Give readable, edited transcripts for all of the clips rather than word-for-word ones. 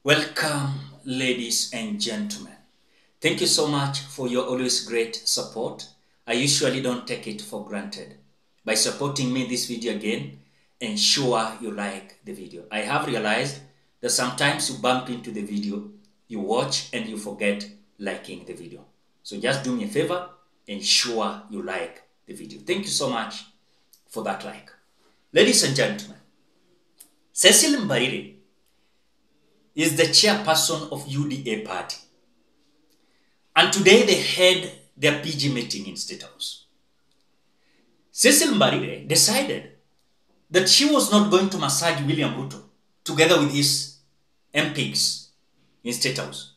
Welcome, ladies and gentlemen. Thank you so much for your always great support. I usually don't take it for granted. By supporting me in this video again, ensure you like the video. I have realized that sometimes you bump into the video, you watch and you forget liking the video. So just do me a favor, ensure you like the video. Thank you so much for that like. Ladies and gentlemen, Cecil Mbarire is the chairperson of UDA party. And today they had their PG meeting in Statehouse. Cecil Mbarire decided that she was not going to massage William Ruto together with his MPs in Statehouse.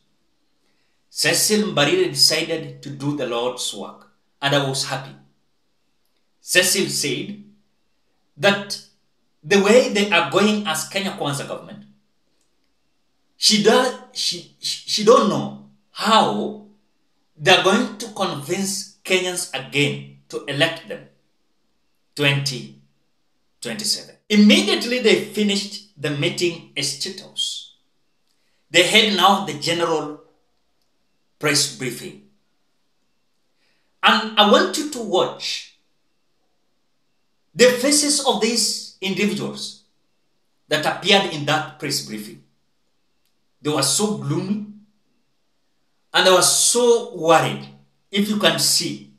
Cecil Mbarire decided to do the Lord's work, and I was happy. Cecil said that the way they are going as Kenya Kwanza government, she don't know how they're going to convince Kenyans again to elect them 2027. Immediately they finished the meeting at Statehouse. They had now the general press briefing. And I want you to watch the faces of these individuals that appeared in that press briefing. They were so gloomy and they were so worried. If you can see,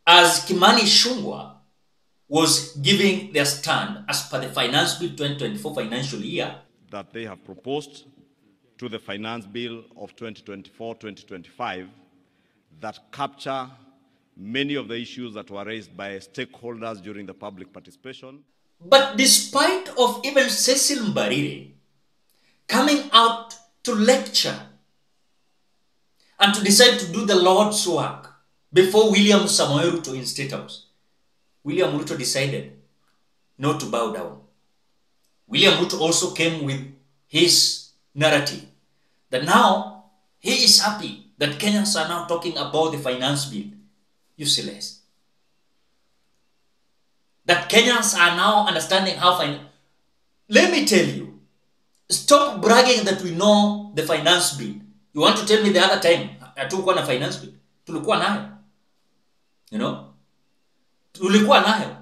as Kimani Ichung'wah was giving their stand as per the Finance Bill 2024 financial year, that they have proposed to the Finance Bill of 2024-2025 that capture many of the issues that were raised by stakeholders during the public participation. But despite of even Cecil Mbarire coming out to lecture and to decide to do the Lord's work before William Samoei Ruto in Statehouse, William Ruto decided not to bow down. William Ruto also came with his narrative that now he is happy that Kenyans are now talking about the finance bill. Useless. That Kenyans are now understanding how Let me tell you, stop bragging that we know the finance bill. You want to tell me the other time hatukuwa na finance bill? Tulikuwa nayo. Tulikuwa nayo.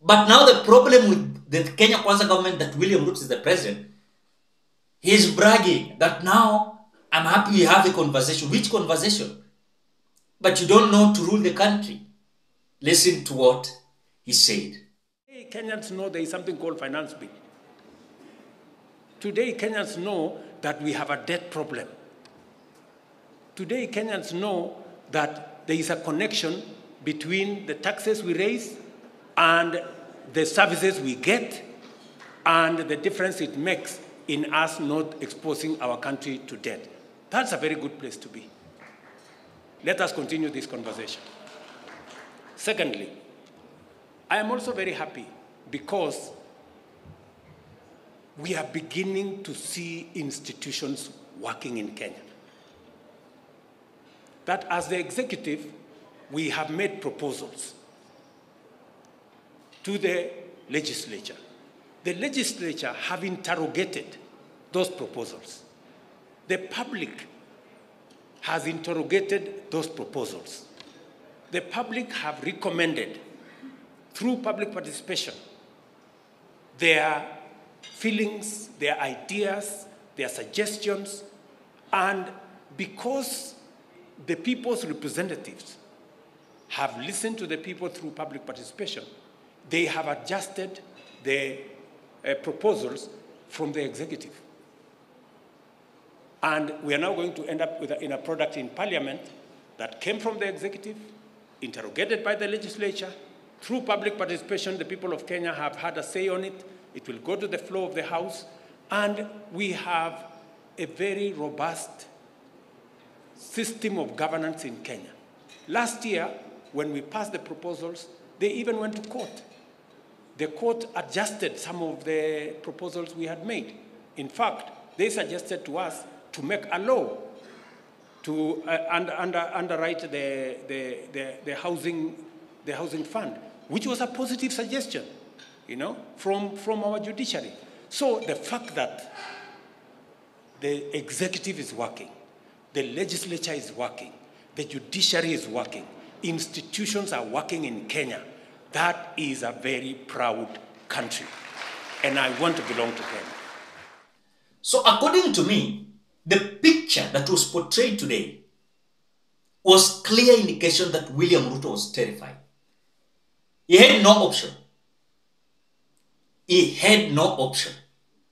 But now the problem with the Kenya Kwanza government that William Ruto is the president, he is bragging that now I'm happy we have a conversation. Which conversation? But you don't know to rule the country. Listen to what he said. Today, Kenyans know there is something called finance bill. Today, Kenyans know that we have a debt problem. Today, Kenyans know that there is a connection between the taxes we raise and the services we get and the difference it makes in us not exposing our country to debt. That's a very good place to be. Let us continue this conversation. Secondly, I am also very happy because we are beginning to see institutions working in Kenya. That as the executive, we have made proposals to the legislature. The legislature have interrogated those proposals. The public has interrogated those proposals. The public have recommended, through public participation, their feelings, their ideas, their suggestions, and because the people's representatives have listened to the people through public participation, they have adjusted the proposals from the executive. And we are now going to end up in a product in Parliament that came from the executive, interrogated by the legislature. Through public participation, the people of Kenya have had a say on it. It will go to the floor of the House. And we have a very robust system of governance in Kenya. Last year, when we passed the proposals, they even went to court. The court adjusted some of the proposals we had made. In fact, they suggested to us to make a law to underwrite the housing fund, which was a positive suggestion, from our judiciary. So the fact that the executive is working, the legislature is working, the judiciary is working, institutions are working in Kenya, that is a very proud country. And I want to belong to Kenya. So according to me, the picture that was portrayed today was clear indication that William Ruto was terrified. He had no option. He had no option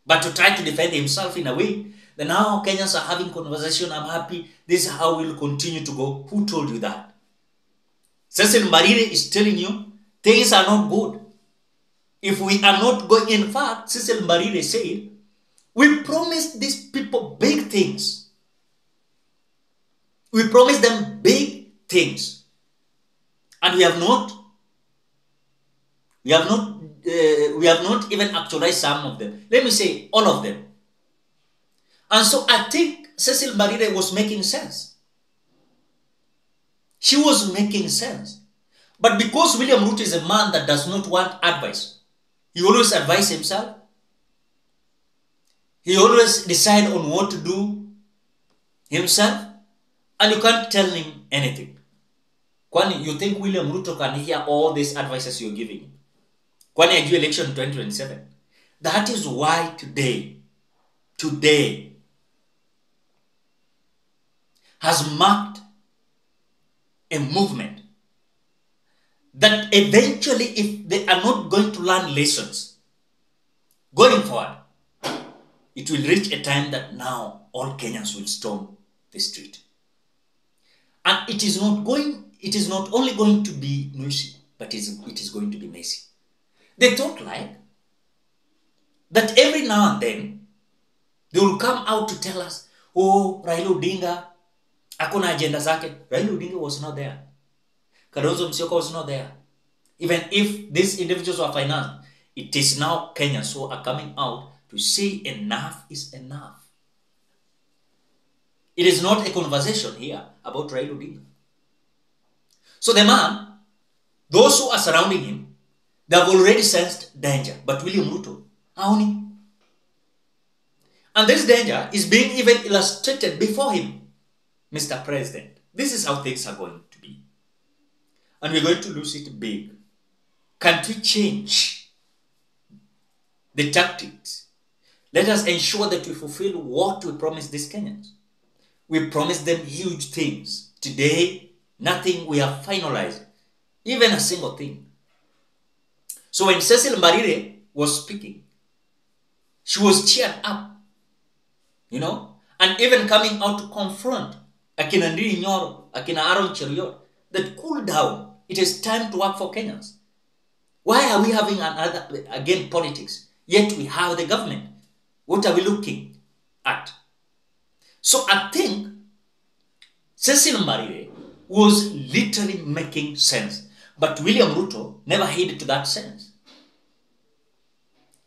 but to try to defend himself in a way that now Kenyans are having conversation, I'm happy, this is how we'll continue to go. Who told you that? Cecil Mbarire is telling you things are not good. If we are not going, in fact, Cecil Mbarire said, we promised these people big things. We promised them big things. And we have not even actualized some of them. Let me say all of them. And so I think Cecil Mbarire was making sense. She was making sense. But because William Ruto is a man that does not want advice, he always advises himself. He always decides on what to do himself. And you can't tell him anything. Kwani, you think William Ruto can hear all these advices you're giving him? Kwani ajue election 2027. That is why today has marked a movement that eventually, if they are not going to learn lessons going forward, it will reach a time that now all Kenyans will storm the street. And it is not only going to be noisy, but it is going to be messy. They thought like that every now and then they will come out to tell us, oh, Raila Odinga, hakuna agenda zake. Raila Odinga was not there. Kalonzo Musyoka was not there. Even if these individuals were financed, it is now Kenyans who are coming out to say enough is enough. It is not a conversation here about Raila Odinga. So the man, those who are surrounding him, they have already sensed danger. But William Ruto, haoni. And this danger is being even illustrated before him. Mr. President, this is how things are going to be. And we're going to lose it big. Can't we change the tactics? Let us ensure that we fulfill what we promised these Kenyans. We promised them huge things. Today, nothing we have finalized, even a single thing. So when Cecil Mbarire was speaking, she was cheered up, and even coming out to confront Akina Ndiri Nyoro, Akina Aaron Cheruiyot, that cool down. It is time to work for Kenyans. Why are we having again politics? Yet we have the government. What are we looking at? So I think Cecil Mbarire was literally making sense. But William Ruto never heeded to that sense.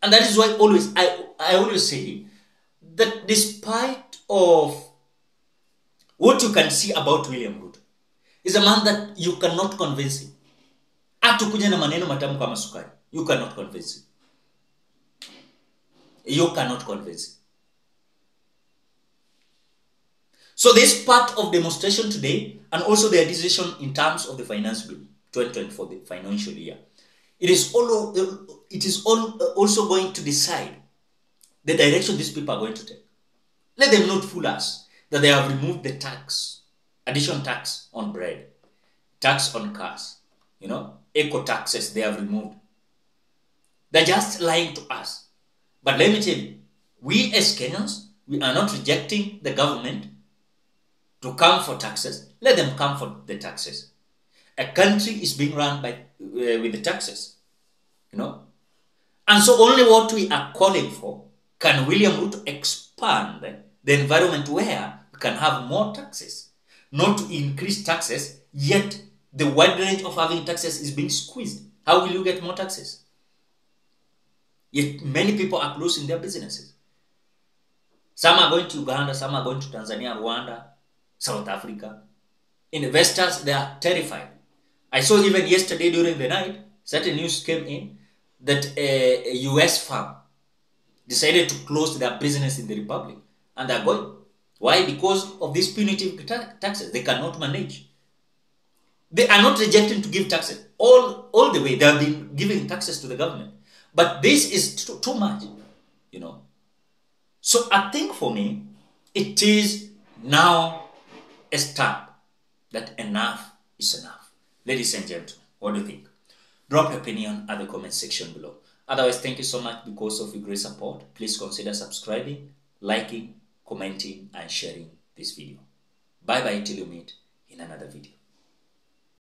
And that is why I always say that despite of what you can see about William Ruto, is a man that you cannot convince him. Atukuja na maneno matamu kama sukari. You cannot convince him. You cannot convince him. So this part of demonstration today, and also their decision in terms of the finance bill 2024, the financial year, it is also going to decide the direction these people are going to take. Let them not fool us that they have removed the tax, additional tax on bread, tax on cars, eco taxes they have removed. They're just lying to us. But let me tell you, we as Kenyans, we are not rejecting the government to come for taxes. Let them come for the taxes. A country is being run with the taxes, And so only what we are calling for, can William Ruto expand the environment where we can have more taxes, not to increase taxes, yet the wide range of having taxes is being squeezed. How will you get more taxes? Yet many people are closing their businesses. Some are going to Uganda, some are going to Tanzania, Rwanda, South Africa. Investors, they are terrified. I saw even yesterday during the night, certain news came in that a US firm decided to close their business in the Republic, and they're going. Why? Because of these punitive taxes. They cannot manage. They are not rejecting to give taxes. All the way, they have been giving taxes to the government. But this is too much, you know. So I think for me, it is now a step that enough is enough. Ladies and gentlemen, what do you think? Drop your opinion at the comment section below. Otherwise, thank you so much because of your great support. Please consider subscribing, liking, commenting, and sharing this video. Bye-bye till you meet in another video.